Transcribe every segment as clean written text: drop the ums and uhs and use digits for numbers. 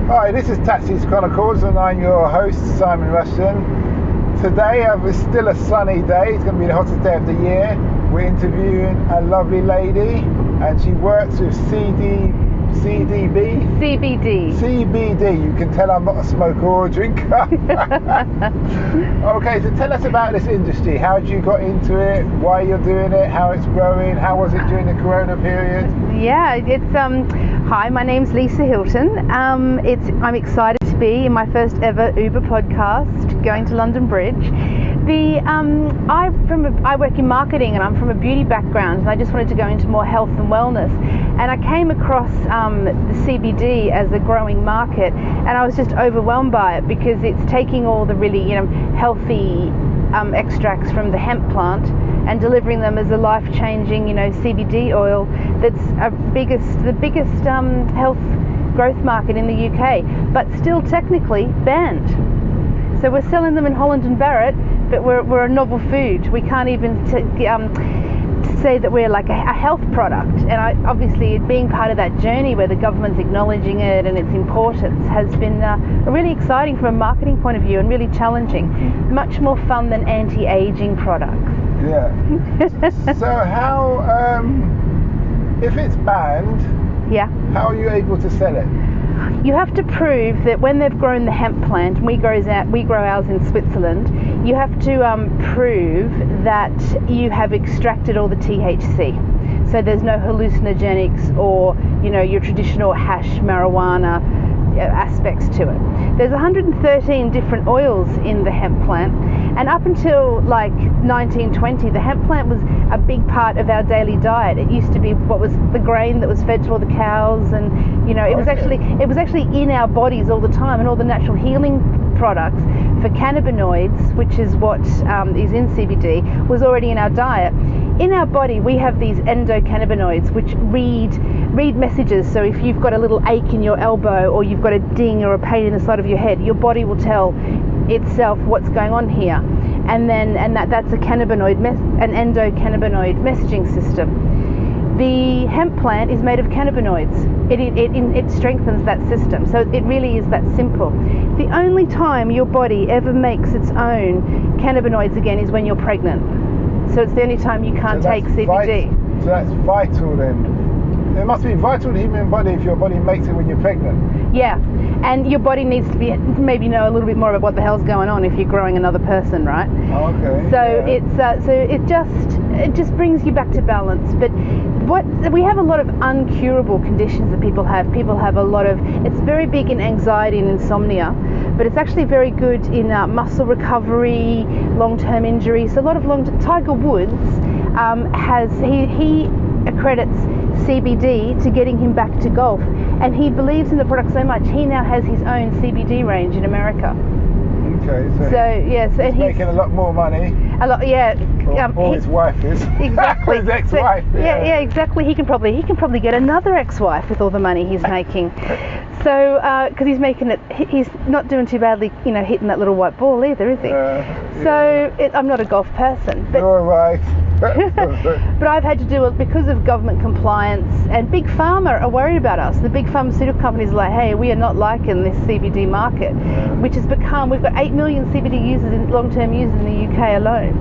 Hi, this is Taxichronicles and I'm your host, Simon Rushton. Today it's still a sunny day. It's going to be the hottest day of the year. We're interviewing a lovely lady and she works with CBD. You can tell I'm not a smoker or a drinker. Okay, so tell us about this industry. How you got into it, why you're doing it, how it's growing, how was it during the Corona period? Yeah, it's hi, my name's Lisa Hilton. I'm excited to be in my first ever Uber podcast, going to London Bridge. I work in marketing and I'm from a beauty background, and I just wanted to go into more health and wellness. And I came across the CBD as a growing market, and I was just overwhelmed by it because it's taking all the really healthy extracts from the hemp plant and delivering them as a life-changing CBD oil that's the biggest health growth market in the UK, but still technically banned. So we're selling them in Holland and Barrett, but we're a novel food. We can't even say that we're like a health product. And obviously being part of that journey where the government's acknowledging it and its importance has been really exciting from a marketing point of view and really challenging. Much more fun than anti-aging products. Yeah. So how, if it's banned, how are you able to sell it? You have to prove that when they've grown the hemp plant, we grow ours in Switzerland, you have to prove that you have extracted all the THC. So there's no hallucinogenics or your traditional hash marijuana aspects to it. There's 113 different oils in the hemp plant, and up until like 1920 the hemp plant was a big part of our daily diet. It used to be what was the grain that was fed to all the cows, and it was actually in our bodies all the time, and all the natural healing products for cannabinoids, which is what is in CBD, was already in our diet. In our body we have these endocannabinoids which read messages. So if you've got a little ache in your elbow, or you've got a ding or a pain in the side of your head, your body will tell itself what's going on here, and that's an endocannabinoid messaging system. The hemp plant is made of cannabinoids. It strengthens that system. So it really is that simple. The only time your body ever makes its own cannabinoids again is when you're pregnant. So it's the only time you can't take CBD. So that's vital then. It must be vital to the human body if your body makes it when you're pregnant. Yeah, and your body needs to maybe know a little bit more about what the hell's going on if you're growing another person, right? Okay. So it just brings you back to balance. But we have a lot of uncurable conditions that people have. People have a lot of. It's very big in anxiety and insomnia, but it's actually very good in muscle recovery, long-term injuries. So a lot of Tiger Woods he accredits CBD to getting him back to golf, and he believes in the product so much he now has his own CBD range in America. Okay, so he's making a lot more money. A lot, yeah. Or his wife is. Exactly. His ex-wife. Yeah, exactly. He can probably get another ex-wife with all the money he's making. So, because he's making it, he's not doing too badly, hitting that little white ball either, is he? So, I'm not a golf person. But, you're right. but I've had to do it because of government compliance, and Big Pharma are worried about us. The big pharmaceutical companies are like, hey, we are not liking this CBD market, which has become, we've got 8 million CBD users, long-term users in the UK alone.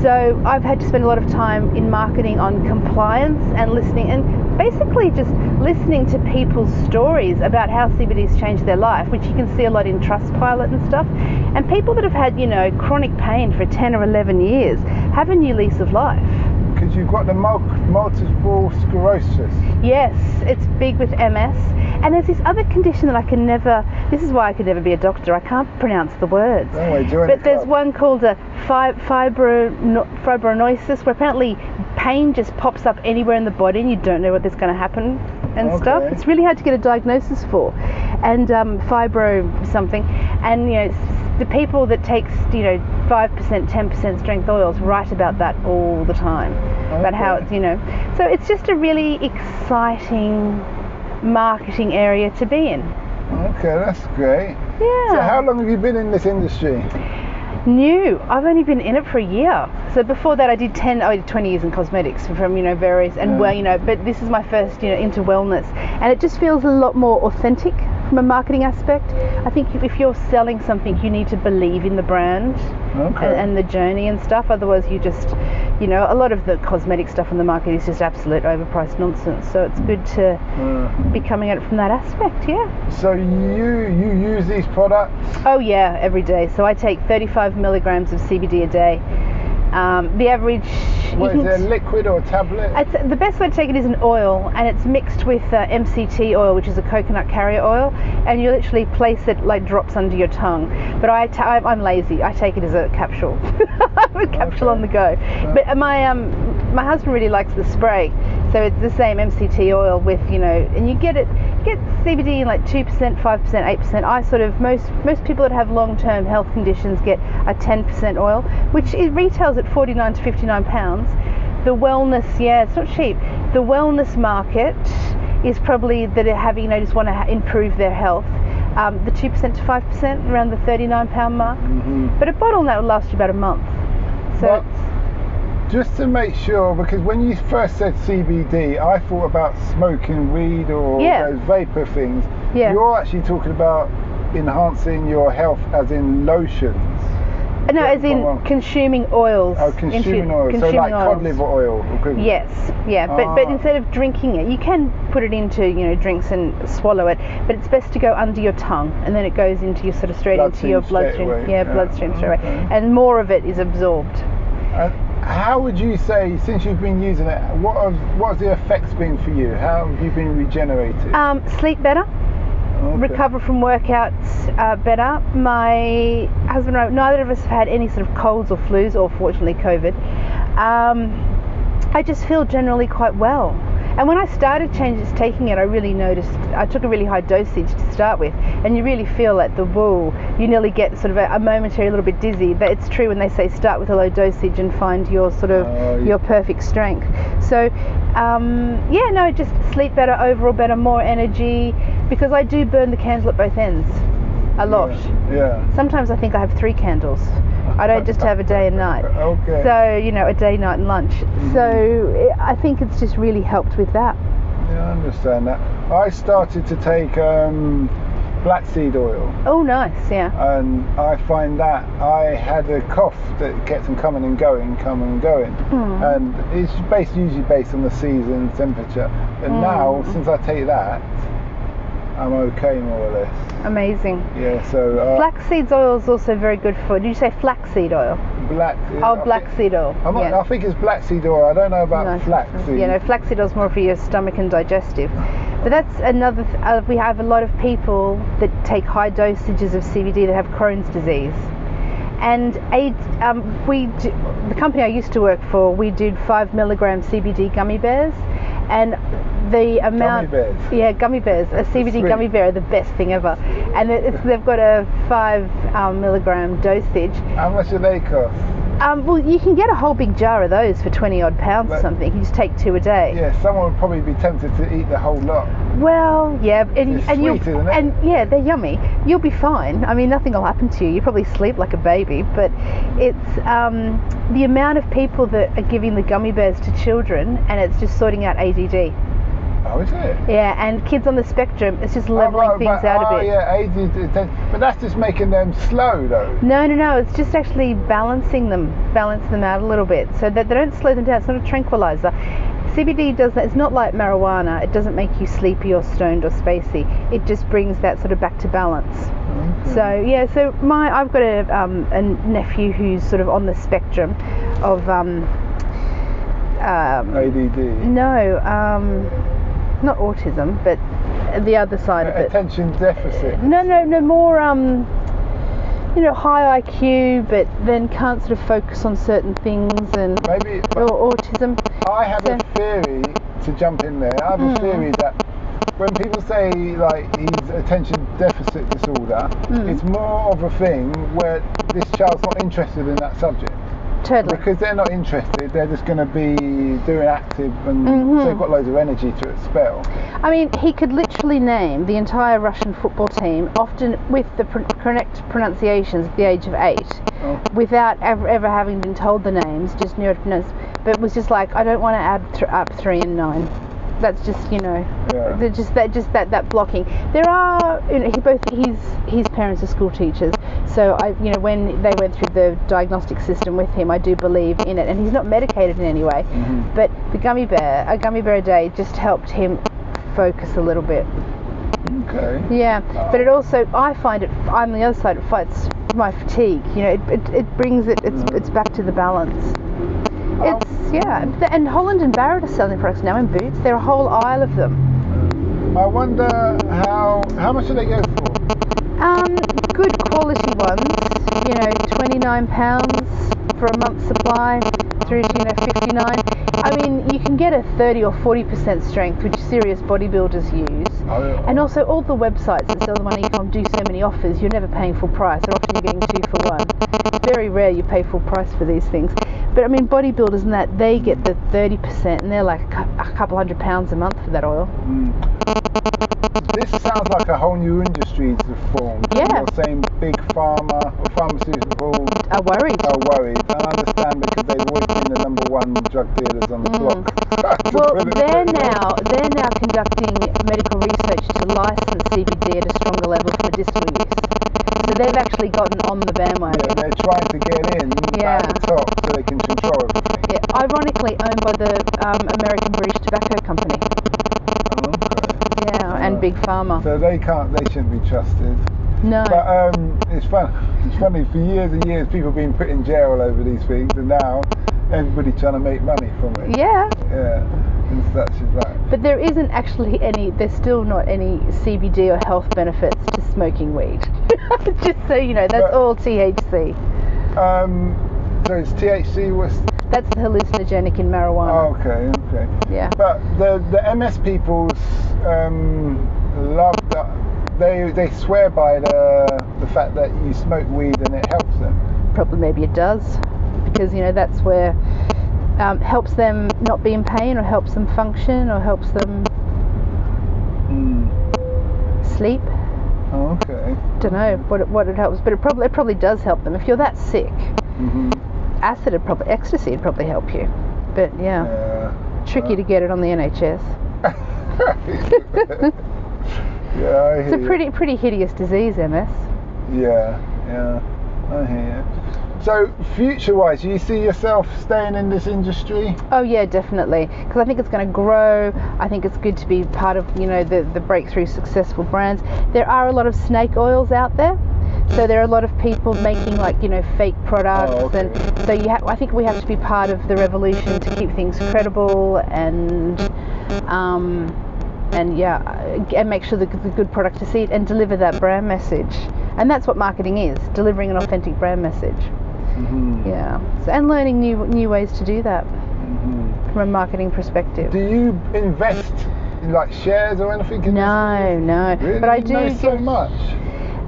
So I've had to spend a lot of time in marketing on compliance and listening, and basically just listening to people's stories about how CBD's changed their life, which you can see a lot in Trustpilot and stuff. And people that have had, chronic pain for 10 or 11 years have a new lease of life. Because you've got the multiple sclerosis. Yes, it's big with MS. And there's this other condition that this is why I could never be a doctor. I can't pronounce the words. But there's one called a fibrinosis, where apparently pain just pops up anywhere in the body and you don't know what that's going to happen and stuff. It's really hard to get a diagnosis for. And fibro something. And, the people that takes, 5%, 10% strength oils write about that all the time. About how it's, So it's just a really exciting marketing area to be in. Okay, that's great. Yeah. So how long have you been in this industry? New. I've only been in it for a year. So before that I did 20 years in cosmetics from various, and but this is my first into wellness, and it just feels a lot more authentic from a marketing aspect. I think if you're selling something, you need to believe in the brand and the journey and stuff. Otherwise, you just, you know, a lot of the cosmetic stuff on the market is just absolute overpriced nonsense. So it's good to be coming at it from that aspect, yeah. So you use these products? Oh yeah, every day. So I take 35 milligrams of CBD a day. The average... What is it, a liquid or a tablet? The best way to take it is an oil, and it's mixed with MCT oil, which is a coconut carrier oil, and you literally place it like drops under your tongue. But I'm lazy. I take it as a capsule. A capsule on the go. But my husband really likes the spray, so it's the same MCT oil with, you know, and you get CBD in like 2%, 5%, 8%. I sort of, most people that have long-term health conditions get a 10% oil, which it retails at £49 to £59. The wellness, yeah, it's not cheap. The wellness market is probably that having, you know, just want to improve their health. The 2% to 5%, around the £39 mark. But a bottle that will last you about a month. So just to make sure, because when you first said CBD, I thought about smoking weed or those vapor things. Yeah. You're actually talking about enhancing your health as in lotions. No, as in consuming oils. Oh, consuming oils. So like cod liver oil equivalent. Yes, yeah. But instead of drinking it, you can put it into, you know, drinks and swallow it. But it's best to go under your tongue, and then it goes into your sort of straight into your bloodstream. Bloodstream straight away. And more of it is absorbed. How would you say, since you've been using it, what have the effects been for you? How have you been regenerated? Sleep better. Recover from workouts better. My husband and I, neither of us have had any sort of colds or flus, or fortunately COVID. I just feel generally quite well. And when I started taking it, I really noticed, I took a really high dosage to start with, and you really feel like you nearly get sort of a momentary little bit dizzy. But it's true when they say start with a low dosage and find your sort of your perfect strength. So just sleep better, overall better, more energy, because I do burn the candle at both ends a lot. Yeah. Sometimes I think I have 3 candles. I don't just have a day and night. Okay. So, you know, a day, night and lunch. So I think it's just really helped with that. Yeah, I understand that. I started to take black seed oil. Oh, nice, yeah. And I find that I had a cough that kept on coming and going. And it's usually based on the season, temperature. And now, since I take that, I'm okay more or less. Amazing. Yeah, so... flaxseed oil is also very good for... Did you say flaxseed oil? Flaxseed oil. I think it's black seed oil. I don't know about flaxseed. You know, flaxseed oil is more for your stomach and digestive. But that's another... we have a lot of people that take high dosages of CBD that have Crohn's disease. And the company I used to work for, we did 5 milligram CBD gummy bears. And the amount... Gummy bears. A CBD gummy bear are the best thing ever. And they've got a 5 milligram dosage. How much do they cost? Well, you can get a whole big jar of those for £20 odd or something. You just take 2 a day. Yeah, someone would probably be tempted to eat the whole lot. Well, yeah, it's sweet, isn't it? And yeah, they're yummy. You'll be fine. I mean, nothing will happen to you. You probably sleep like a baby. But it's the amount of people that are giving the gummy bears to children, and it's just sorting out ADD. Oh, is it? Yeah, and kids on the spectrum, it's just leveling things out a bit. Oh, yeah, ADD. But that's just making them slow, though. No. It's just actually balancing them out a little bit, so that they don't slow them down. It's not a tranquilizer. CBD does that. It's not like marijuana. It doesn't make you sleepy or stoned or spacey. It just brings that sort of back to balance. Okay. So yeah, I've got a nephew who's sort of on the spectrum of ADD. No. Not autism, but the other side of it. Attention deficit. No, more high IQ, but then can't sort of focus on certain things, and or autism. I have a theory, to jump in there. I have a theory that when people say like he's attention deficit disorder, it's more of a thing where this child's not interested in that subject. Totally. Because they're not interested, they're just going to be doing active, and so they've got loads of energy to expel. I mean, he could literally name the entire Russian football team, often with the correct pronunciations at the age of 8, without ever having been told the names, just knew it pronounced. But it was just like, I don't want to add up 3 and 9. That's just, you know, Yeah. that blocking. There are, you know, his parents are school teachers, so when they went through the diagnostic system with him, I do believe in it, and he's not medicated in any way. Mm-hmm. But a gummy bear a day just helped him focus a little bit. Okay. Yeah, but it also, I find it, on the other side, it fights my fatigue. You know, it brings it's back to the balance. And Holland and Barrett are selling products now in Boots. There are a whole aisle of them. I wonder how much do they go for? Good quality ones, you know, £29 for a month's supply through to, you know, £59. I mean, you can get a 30 or 40% strength, which serious bodybuilders use. Oh, yeah. And also all the websites that sell them on e-com do so many offers, you're never paying full price, and often you're getting 2 for 1. It's very rare you pay full price for these things. But I mean, bodybuilders and that, they get the 30%, and they're like a couple £100 a month for that oil. This sounds like a whole new industry to form. Yeah. You're saying big pharma or pharmaceutical Are worried. I understand, because they've always been the number one drug dealers on the block. Well, they're now conducting medical research to license CBD at a stronger level for medicinal use. So they've actually gotten on the bandwagon. Yeah, they're trying to get in at the top so they can control everything. Yeah, ironically owned by the American British Tobacco Company. Okay. Yeah, and Big Pharma. So they shouldn't be trusted. No. But it's funny, for years and years people have been put in jail over these things, and now everybody's trying to make money from it. Yeah. Yeah, and such as that. But there's still not any CBD or health benefits to smoking weed. Just so you know, that's all THC. So it's THC, that's the hallucinogenic in marijuana. Oh, okay. Yeah. But the MS peoples love that. They swear by the fact that you smoke weed and it helps them. Probably maybe it does, because, you know, that's where helps them not be in pain, or helps them function, or helps them sleep. Oh, okay. Don't know what it helps, but it probably does help them. If you're that sick, ecstasy would probably help you. But tricky to get it on the NHS. Yeah, it's a pretty hideous disease, MS. Yeah, I hear you. So, future-wise, do you see yourself staying in this industry? Oh yeah, definitely. Because I think it's going to grow. I think it's good to be part of, you know, the breakthrough successful brands. There are a lot of snake oils out there. So there are a lot of people making, like, you know, fake products. Oh, okay. And so I think we have to be part of the revolution to keep things credible and make sure the good product to see it and deliver that brand message. And that's what marketing is, delivering an authentic brand message. Yeah. So, and learning new ways to do that from a marketing perspective. Do you invest in, like, shares or anything? No. Really? But I do know so much.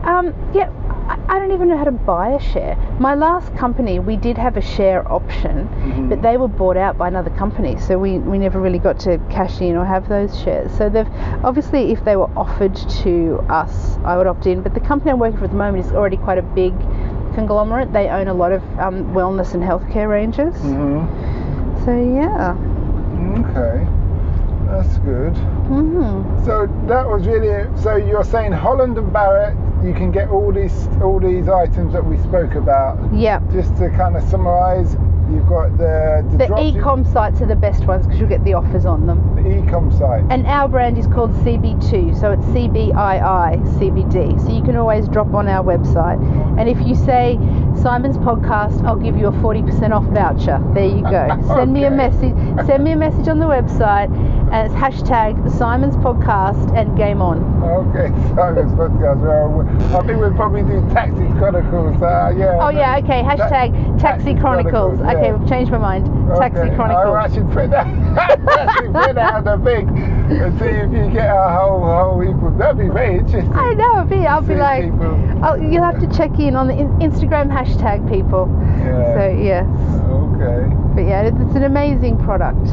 I don't even know how to buy a share. My last company, we did have a share option, but they were bought out by another company, so we never really got to cash in or have those shares. So they've obviously, if they were offered to us, I would opt in. But the company I'm working for at the moment is already quite a big conglomerate. They own a lot of wellness and healthcare ranges. So yeah. Okay. That's good. So that was really. So you're saying Holland and Barrett, you can get all these items that we spoke about. Yeah. Just to kind of summarise, you've got the e-com sites are the best ones because you'll get the offers on them. The e-com site. And our brand is called CB2, so it's CBII CBD. So you can always drop on our website, and if you say Simon's Podcast, I'll give you a 40% off voucher. There you go. Send me a message. Send me a message on the website, and it's hashtag Simon's Podcast and game on. Okay, Simon's Podcast. Well, I think we'll probably do Taxi Chronicles. Yeah. Oh yeah. Okay. Hashtag Taxi Chronicles. Yeah. Okay, we've changed my mind. Taxi Chronicles. I should print that. Print out the big and see if you get a whole heap of. That'd be very interesting. I know. I'll be like, you'll have to check in on the Instagram hashtag, people. Yeah. So yes. Okay. But yeah, it's an amazing product.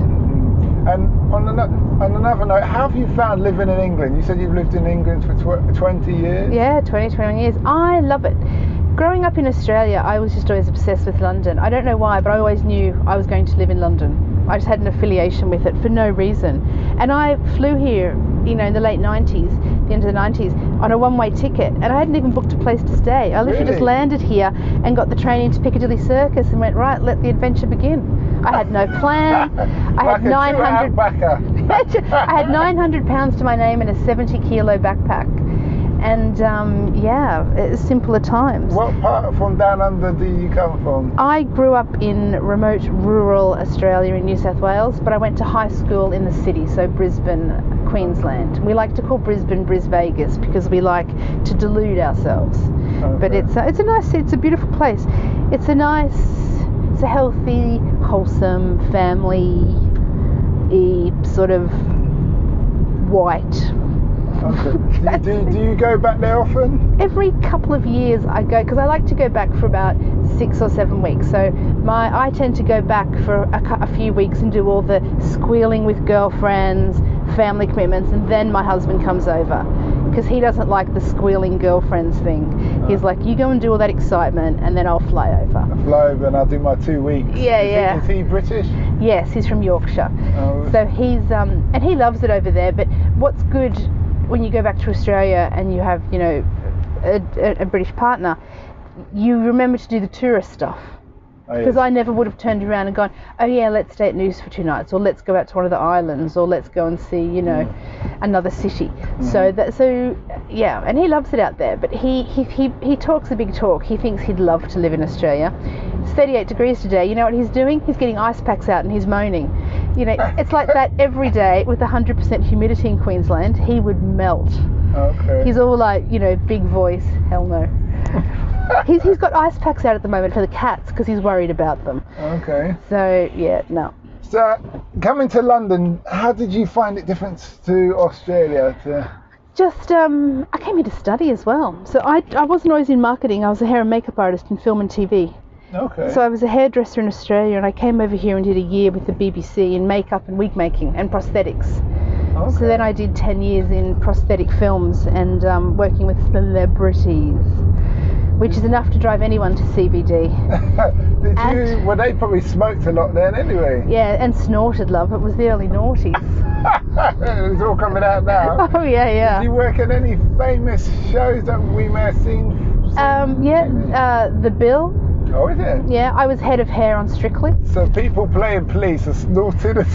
And on another note, how have you found living in England? You said you've lived in England for 20 years? Yeah, 21 years. I love it. Growing up in Australia, I was just always obsessed with London. I don't know why, but I always knew I was going to live in London. I just had an affiliation with it for no reason. And I flew here, in the late 90s, the end of the 90s, on a one-way ticket, and I hadn't even booked a place to stay. I literally just landed here and got the train into Piccadilly Circus and went, right, let the adventure begin. I had no plan. I had 900. I had 900 pounds to my name in a 70-kilo backpack, and it's simpler times. What part from down under do you come from? I grew up in remote rural Australia in New South Wales, but I went to high school in the city, so Brisbane, Queensland. We like to call Brisbane Bris Vegas because we like to delude ourselves. Okay. But it's a beautiful place. It's a healthy, wholesome, family sort of white. Okay. Do you go back there often? Every couple of years I go, because I like to go back for about 6 or 7 weeks. So I tend to go back for a few weeks and do all the squealing with girlfriends, family commitments, and then my husband comes over because he doesn't like the squealing girlfriends thing. He's like, you go and do all that excitement and then I'll fly over. I'll fly over and I'll do my 2 weeks. Yeah. Is he British? Yes, he's from Yorkshire. Oh. So he's and he loves it over there. But what's good when you go back to Australia and you have a British partner, you remember to do the tourist stuff. Because I never would have turned around and gone, oh yeah, let's stay at Noosa for 2 nights, or let's go out to one of the islands, or let's go and see, another city. Mm-hmm. And he loves it out there. But he talks a big talk. He thinks he'd love to live in Australia. It's 38 degrees today. You know what he's doing? He's getting ice packs out and he's moaning. It's like that every day with 100% humidity in Queensland. He would melt. Okay. He's all like, big voice. Hell no. He's got ice packs out at the moment for the cats because he's worried about them. Okay. So, no. So, coming to London, how did you find it different to Australia? Just, I came here to study as well. So I wasn't always in marketing. I was a hair and makeup artist in film and TV. Okay. So I was a hairdresser in Australia, and I came over here and did a year with the BBC in makeup and wig making and prosthetics. Okay. So then I did 10 years in prosthetic films and working with celebrities, which is enough to drive anyone to CBD. Well, they probably smoked a lot then anyway. Yeah, and snorted, love. It was the early noughties. It's all coming out now. Oh, yeah. Did you work in any famous shows that we may have seen? The Bill. Oh, is it? Yeah, I was head of hair on Strictly. So people playing police are snorted and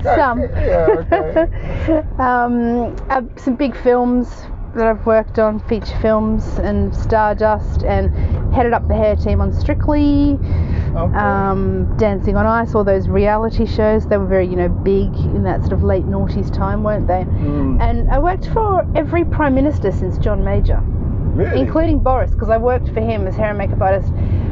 Some. Yeah, okay. Some big films that I've worked on, feature films and Stardust, and headed up the hair team on Strictly, okay. Dancing on Ice, all those reality shows. They were very, big in that sort of late noughties time, weren't they? Mm. And I worked for every Prime Minister since John Major. Really? Including Boris, because I worked for him as hair and makeup artist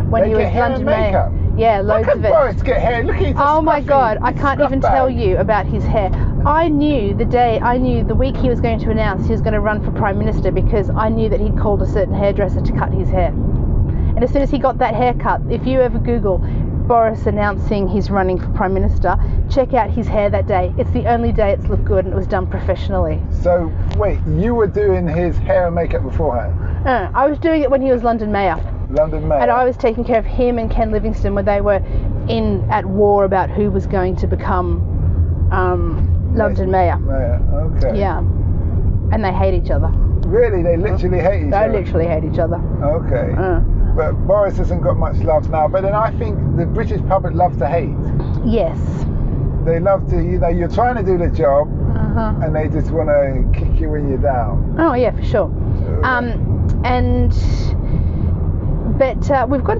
when he was London Mayor. Yeah, loads of it. Boris get hair. Look, he's oh my God, I can't even tell you about his hair. I knew the week he was going to announce he was going to run for Prime Minister, because I knew that he'd called a certain hairdresser to cut his hair. And as soon as he got that haircut, if you ever Google Boris announcing he's running for Prime Minister, check out his hair that day. It's the only day it's looked good, and it was done professionally. So, wait, you were doing his hair and makeup beforehand? I was doing it when he was London Mayor. London Mayor. And I was taking care of him and Ken Livingstone when they were at war about who was going to become London Mayor. Okay. Yeah. And they hate each other. Really? They literally hate each other? They literally hate each other. Okay. But Boris hasn't got much love now. But then I think the British public love to hate. Yes. They love to, you're trying to do the job, and they just want to kick you when you're down. Oh yeah, for sure. But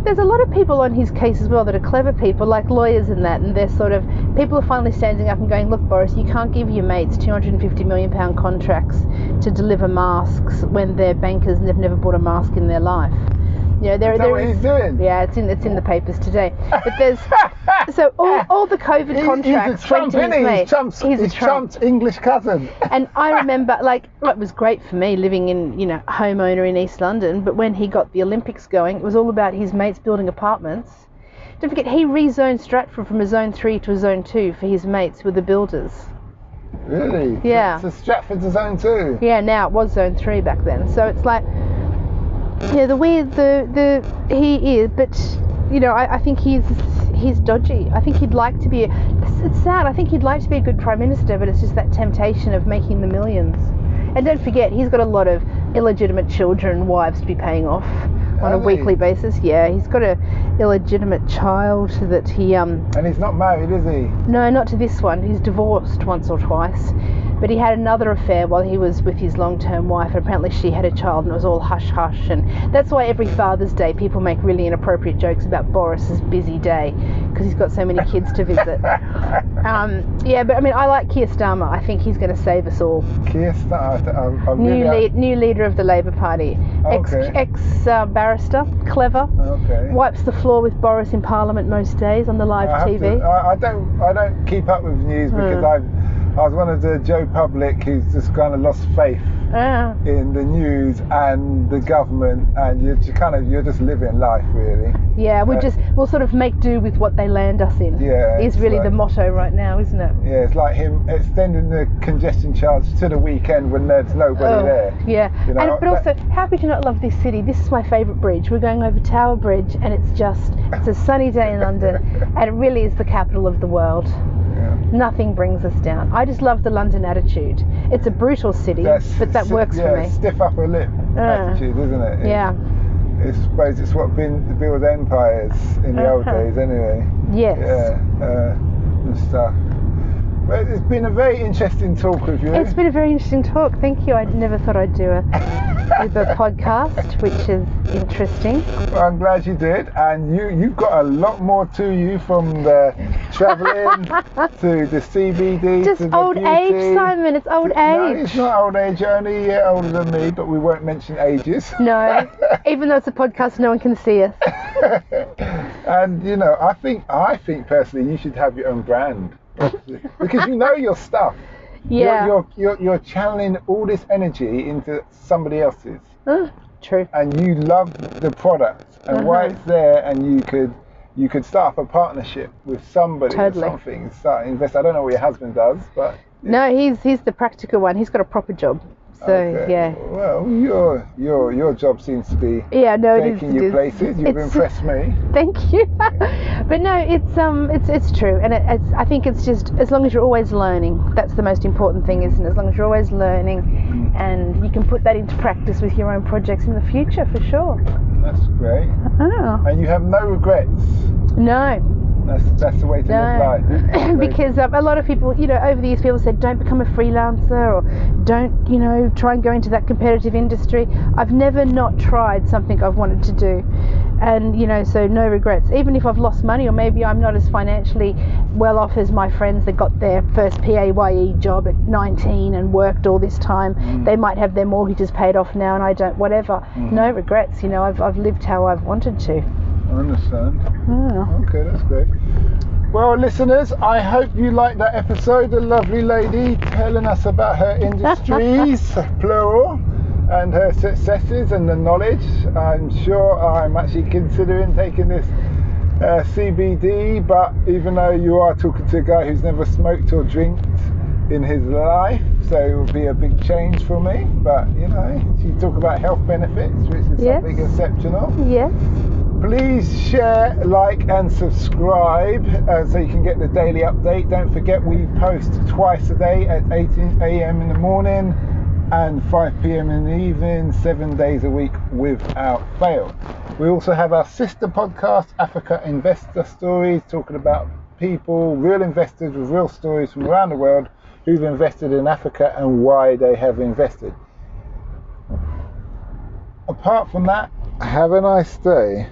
there's a lot of people on his case as well that are clever people, like lawyers and that, and they're sort of, people are finally standing up and going, look, Boris, you can't give your mates £250 million contracts to deliver masks when they're bankers and they've never bought a mask in their life. Is that what he's doing? Yeah, it's in the papers today. But there's so all the COVID contracts. He's a Trump, isn't he? He's Trump's English cousin. And I remember, it was great for me living in, homeowner in East London. But when he got the Olympics going, it was all about his mates building apartments. Don't forget, he rezoned Stratford from a Zone 3 to a Zone 2 for his mates with the builders. Really? Yeah. So Stratford's a Zone 2? Yeah, now it was Zone 3 back then. So it's like, yeah, he is, but I think he's dodgy. I think he'd like to be. It's sad. I think he'd like to be a good prime minister, but it's just that temptation of making the millions. And don't forget, he's got a lot of illegitimate children and wives to be paying off on a weekly basis. Yeah, he's got a illegitimate child that he And he's not married, is he? No, not to this one. He's divorced once or twice. But he had another affair while he was with his long-term wife, and apparently she had a child, and it was all hush-hush. And that's why every Father's Day people make really inappropriate jokes about Boris's busy day, because he's got so many kids to visit. Yeah, but I mean, I like Keir Starmer. I think he's going to save us all. Keir Starmer, new leader of the Labour Party. Okay. Ex-barrister, clever. Okay. Wipes the floor with Boris in Parliament most days on the live TV. I don't keep up with news because I was one of the Joe Public who's just kind of lost faith in the news and the government, and you're just living life, really. Yeah, we'll sort of make do with what they land us in. Yeah, is really the motto right now, isn't it? Yeah, it's like him extending the congestion charge to the weekend when there's nobody there. Yeah, but also, how could you not love this city? This is my favourite bridge. We're going over Tower Bridge, and it's a sunny day in London, and it really is the capital of the world. Yeah. Nothing brings us down. I just love the London attitude. It's a brutal city, but that works for me. Stiff upper lip attitude, isn't it? I suppose it's what built empires in the old days, anyway. Yes. Yeah, and stuff. Well, it's been a very interesting talk with you. It's been a very interesting talk. Thank you. I never thought I'd do a podcast, which is interesting. Well, I'm glad you did, and you've got a lot more to you, from the travelling to the CBD just to the old beauty. Age, Simon. It's old age. No, it's not old age. You're only a year older than me, but we won't mention ages. No, even though it's a podcast, no one can see us. And I think personally, you should have your own brand. Because you know your stuff. Yeah. You're channeling all this energy into somebody else's. True. And you love the product and why it's there, and you could start up a partnership with somebody or something. Start invest. I don't know what your husband does, but no, he's the practical one. He's got a proper job. So yeah. Well, your job seems to be taking you places. You've impressed me. Thank you. But no, it's true, and I think it's just, as long as you're always learning, that's the most important thing, isn't it? As long as you're always learning, and you can put that into practice with your own projects in the future, for sure. That's great. And you have no regrets. No. That's the way to live life. Because a lot of people, over the years, people said, don't become a freelancer, or don't, try and go into that competitive industry. I've never not tried something I've wanted to do. And, so no regrets. Even if I've lost money, or maybe I'm not as financially well off as my friends that got their first PAYE job at 19 and worked all this time. They might have their mortgages paid off now and I don't, whatever. No regrets. I've lived how I've wanted to. I understand. Okay, that's great. Well, listeners, I hope you liked that episode. The lovely lady telling us about her industries, plural, and her successes and the knowledge. I'm sure I'm actually considering taking this CBD, but even though you are talking to a guy who's never smoked or drinked in his life, so it will be a big change for me. But you talk about health benefits, which is something exceptional. Yes. Please share, like and subscribe so you can get the daily update. Don't forget, we post twice a day at 8 a.m. in the morning and 5 p.m. in the evening, 7 days a week without fail. We also have our sister podcast, Africa Investor Stories, talking about people, real investors with real stories from around the world who've invested in Africa and why they have invested. Apart from that, have a nice day.